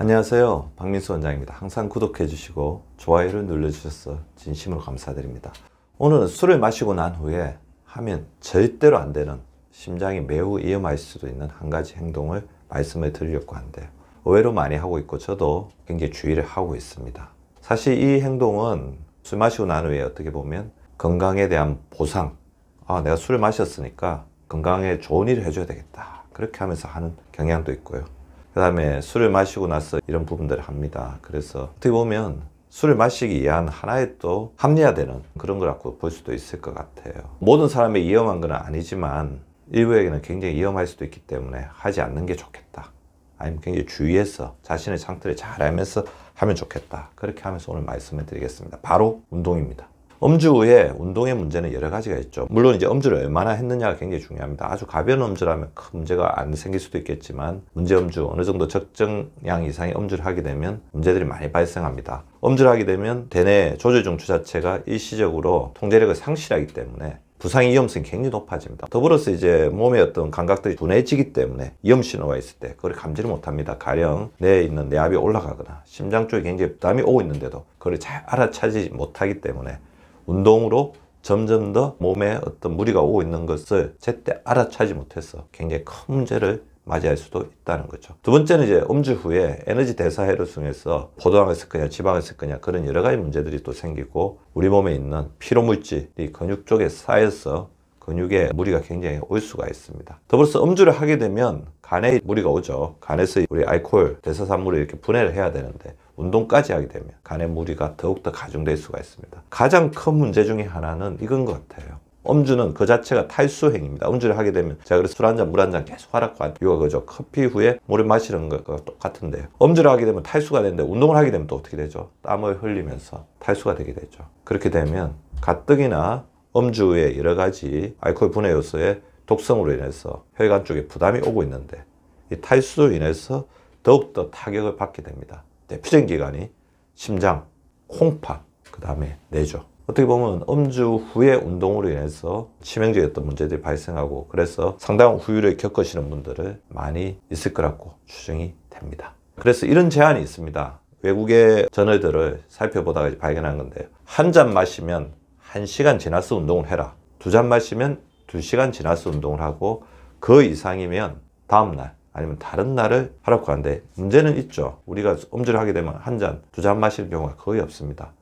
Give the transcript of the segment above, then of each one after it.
안녕하세요, 박민수 원장입니다. 항상 구독해 주시고 좋아요를 눌러주셔서 진심으로 감사드립니다. 오늘은 술을 마시고 난 후에 하면 절대로 안 되는, 심장이 매우 위험할 수도 있는 한 가지 행동을 말씀을 드리려고 하는데요. 의외로 많이 하고 있고 저도 굉장히 주의를 하고 있습니다. 사실 이 행동은 술 마시고 난 후에 어떻게 보면 건강에 대한 보상, 내가 술을 마셨으니까 건강에 좋은 일을 해줘야 되겠다, 그렇게 하면서 하는 경향도 있고요. 그 다음에 술을 마시고 나서 이런 부분들을 합니다. 그래서 어떻게 보면 술을 마시기 위한 하나의 또 합리화되는 그런 거라고 볼 수도 있을 것 같아요. 모든 사람이 위험한 건 아니지만 일부에게는 굉장히 위험할 수도 있기 때문에 하지 않는 게 좋겠다, 아니면 굉장히 주의해서 자신의 상태를 잘 알면서 하면 좋겠다, 그렇게 하면서 오늘 말씀을 드리겠습니다. 바로 운동입니다. 음주 후에 운동의 문제는 여러 가지가 있죠. 물론 이제 음주를 얼마나 했느냐가 굉장히 중요합니다. 아주 가벼운 음주라면 큰 문제가 안 생길 수도 있겠지만 문제 음주, 어느 정도 적정량 이상의 음주를 하게 되면 문제들이 많이 발생합니다. 음주를 하게 되면 대뇌 조절중추 자체가 일시적으로 통제력을 상실하기 때문에 부상 위험성이 굉장히 높아집니다. 더불어서 이제 몸의 어떤 감각들이 둔해지기 때문에 위험 신호가 있을 때 그걸 감지를 못합니다. 가령 뇌에 있는 뇌압이 올라가거나 심장 쪽에 굉장히 부담이 오고 있는데도 그걸 잘 알아차지 못하기 때문에 운동으로 점점 더 몸에 어떤 무리가 오고 있는 것을 제때 알아차지 못해서 굉장히 큰 문제를 맞이할 수도 있다는 거죠. 두 번째는 이제 음주 후에 에너지 대사 회로성에서 포도당을 섞으냐 지방을 섞으냐 그런 여러 가지 문제들이 또 생기고 우리 몸에 있는 피로물질이 근육 쪽에 쌓여서 근육에 무리가 굉장히 올 수가 있습니다. 더불어서 음주를 하게 되면 간에 무리가 오죠. 간에서 우리 알코올, 대사산물을 이렇게 분해를 해야 되는데 운동까지 하게 되면 간의 무리가 더욱더 가중될 수가 있습니다. 가장 큰 문제 중에 하나는 이건 것 같아요. 음주는 그 자체가 탈수행입니다. 음주를 하게 되면 제가 그래서 술 한 잔, 물 한 잔 계속 하라고 이유가 그죠. 커피 후에 물을 마시는 것과 똑같은데요. 음주를 하게 되면 탈수가 되는데 운동을 하게 되면 또 어떻게 되죠? 땀을 흘리면서 탈수가 되게 되죠. 그렇게 되면 가뜩이나 음주 후에 여러 가지 알코올 분해 요소의 독성으로 인해서 혈관 쪽에 부담이 오고 있는데 이 탈수로 인해서 더욱더 타격을 받게 됩니다. 대표적인 기관이 심장, 콩팥, 그 다음에 뇌죠. 어떻게 보면 음주 후에 운동으로 인해서 치명적인 어떤 문제들이 발생하고 그래서 상당한 후유를 겪으시는 분들을 많이 있을 거라고 추정이 됩니다. 그래서 이런 제안이 있습니다. 외국의 저널들을 살펴보다가 발견한 건데요. 한 잔 마시면 1시간 지나서 운동을 해라. 2잔 마시면 2시간 지나서 운동을 하고 그 이상이면 다음날 아니면 다른 날을 하라고 하는데 문제는 있죠. 우리가 음주를 하게 되면 한 잔, 2잔 마시는 경우가 거의 없습니다.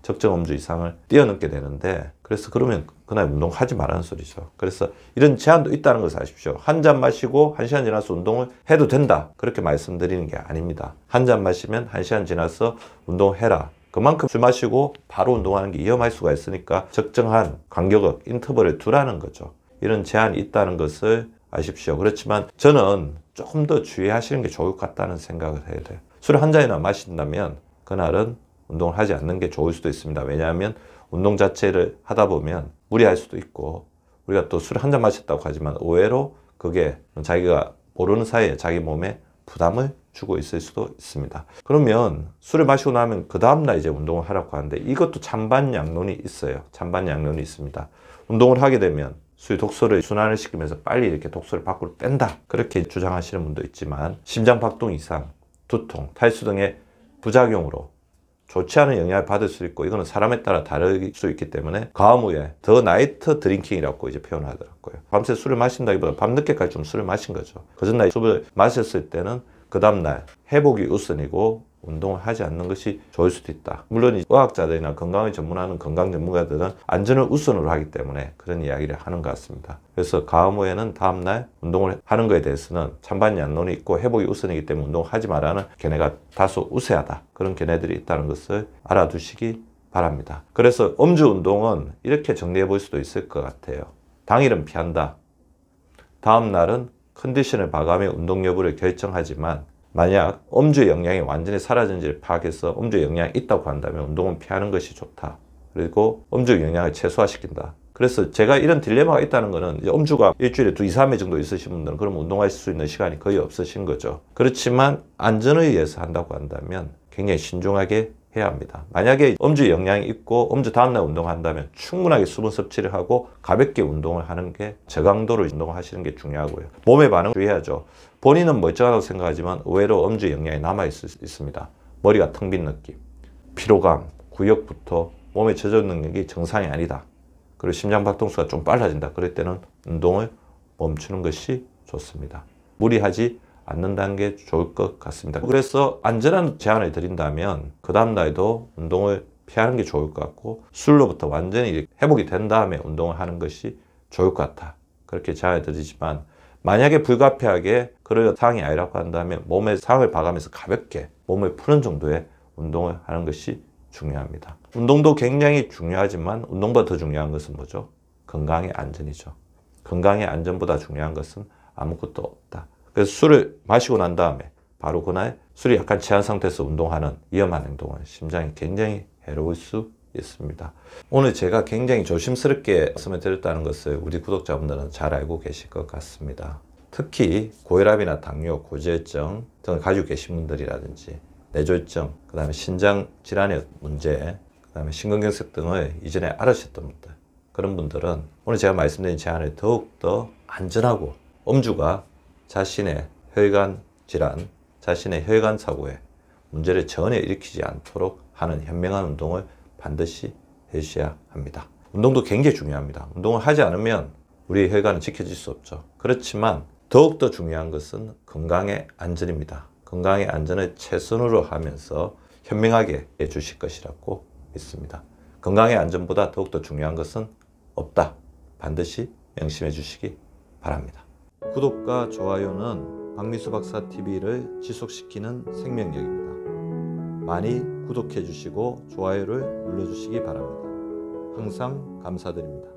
적정 음주 이상을 뛰어넘게 되는데 그래서 그러면 그날 운동하지 말라는 소리죠. 그래서 이런 제한도 있다는 것을 아십시오. 한 잔 마시고 1시간 지나서 운동을 해도 된다, 그렇게 말씀드리는 게 아닙니다. 한 잔 마시면 1시간 지나서 운동해라. 그만큼 술 마시고 바로 운동하는 게 위험할 수가 있으니까 적정한 간격을, 인터벌을 두라는 거죠. 이런 제한이 있다는 것을 아십시오. 그렇지만 저는 조금 더 주의하시는 게 좋을 것 같다는 생각을 해야 돼요. 술 한 잔이나 마신다면 그날은 운동을 하지 않는 게 좋을 수도 있습니다. 왜냐하면 운동 자체를 하다 보면 무리할 수도 있고 우리가 또 술 한 잔 마셨다고 하지만 의외로 그게 자기가 모르는 사이에 자기 몸에 부담을 주고 있을 수도 있습니다. 그러면 술을 마시고 나면 그 다음날 이제 운동을 하라고 하는데 이것도 찬반양론이 있어요. 찬반양론이 있습니다. 운동을 하게 되면 술 독소를 순환을 시키면서 빨리 이렇게 독소를 밖으로 뺀다, 그렇게 주장하시는 분도 있지만 심장 박동 이상, 두통, 탈수 등의 부작용으로 좋지 않은 영향을 받을 수 있고 이거는 사람에 따라 다를 수 있기 때문에 과음 후에 더 나이트 드링킹이라고 이제 표현하더라고요. 밤새 술을 마신다기보다 밤늦게까지 좀 술을 마신 거죠. 그 전날 술을 마셨을 때는 그 다음날 회복이 우선이고 운동을 하지 않는 것이 좋을 수도 있다. 물론 의학자들이나 건강을 전문하는 건강 전문가들은 안전을 우선으로 하기 때문에 그런 이야기를 하는 것 같습니다. 그래서 과음 후에는 다음날 운동을 하는 것에 대해서는 찬반양론이 있고 회복이 우선이기 때문에 운동을 하지 말라는 견해가 다소 우세하다, 그런 견해들이 있다는 것을 알아두시기 바랍니다. 그래서 음주 운동은 이렇게 정리해 볼 수도 있을 것 같아요. 당일은 피한다. 다음날은 컨디션을 봐가며 운동 여부를 결정하지만 만약 음주의 영향이 완전히 사라진지를 파악해서 음주의 영향이 있다고 한다면 운동은 피하는 것이 좋다. 그리고 음주의 영향을 최소화시킨다. 그래서 제가 이런 딜레마가 있다는 거는 음주가 일주일에 2, 3회 정도 있으신 분들은 그럼 운동하실 수 있는 시간이 거의 없으신 거죠. 그렇지만 안전을 위해서 한다고 한다면 굉장히 신중하게 해야 합니다. 만약에 음주 영향이 있고 음주 다음날 운동한다면 충분하게 수분 섭취를 하고 가볍게 운동을 하는 게 저강도로 운동을 하시는 게 중요하고요. 몸의 반응 주의해야죠. 본인은 멀쩡하다고 생각하지만 의외로 음주 영향이 남아 있습니다. 머리가 텅 빈 느낌, 피로감, 구역부터 몸의 저전 능력이 정상이 아니다. 그리고 심장 박동수가 좀 빨라진다. 그럴 때는 운동을 멈추는 것이 좋습니다. 무리하지 않는다는 게 좋을 것 같습니다. 그래서 안전한 제안을 드린다면 그 다음 날도 운동을 피하는 게 좋을 것 같고, 술로부터 완전히 회복이 된 다음에 운동을 하는 것이 좋을 것 같아. 그렇게 제안을 드리지만 만약에 불가피하게 그럴 상황이 아니라고 한다면 몸의 상을 봐가면서 가볍게 몸을 푸는 정도의 운동을 하는 것이 중요합니다. 운동도 굉장히 중요하지만 운동보다 더 중요한 것은 뭐죠? 건강의 안전이죠. 건강의 안전보다 중요한 것은 아무것도 없다. 그래서 술을 마시고 난 다음에 바로 그날 술이 약간 취한 상태에서 운동하는 위험한 행동은 심장에 굉장히 해로울 수 있습니다. 오늘 제가 굉장히 조심스럽게 말씀을 드렸다는 것을 우리 구독자분들은 잘 알고 계실 것 같습니다. 특히 고혈압이나 당뇨, 고지혈증 등을 가지고 계신 분들이라든지 뇌졸중, 그 다음에 신장 질환의 문제, 그 다음에 심근경색 등을 이전에 앓으셨던 분들, 그런 분들은 오늘 제가 말씀드린 제안을 더욱더 안전하고 음주가 자신의 혈관 질환, 자신의 혈관 사고에 문제를 전혀 일으키지 않도록 하는 현명한 운동을 반드시 해주셔야 합니다. 운동도 굉장히 중요합니다. 운동을 하지 않으면 우리의 혈관은 지켜질 수 없죠. 그렇지만 더욱더 중요한 것은 건강의 안전입니다. 건강의 안전을 최선으로 하면서 현명하게 해주실 것이라고 믿습니다. 건강의 안전보다 더욱더 중요한 것은 없다. 반드시 명심해 주시기 바랍니다. 구독과 좋아요는 박미수 박사 TV를 지속시키는 생명력입니다. 많이 구독해 주시고 좋아요를 눌러 주시기 바랍니다. 항상 감사드립니다.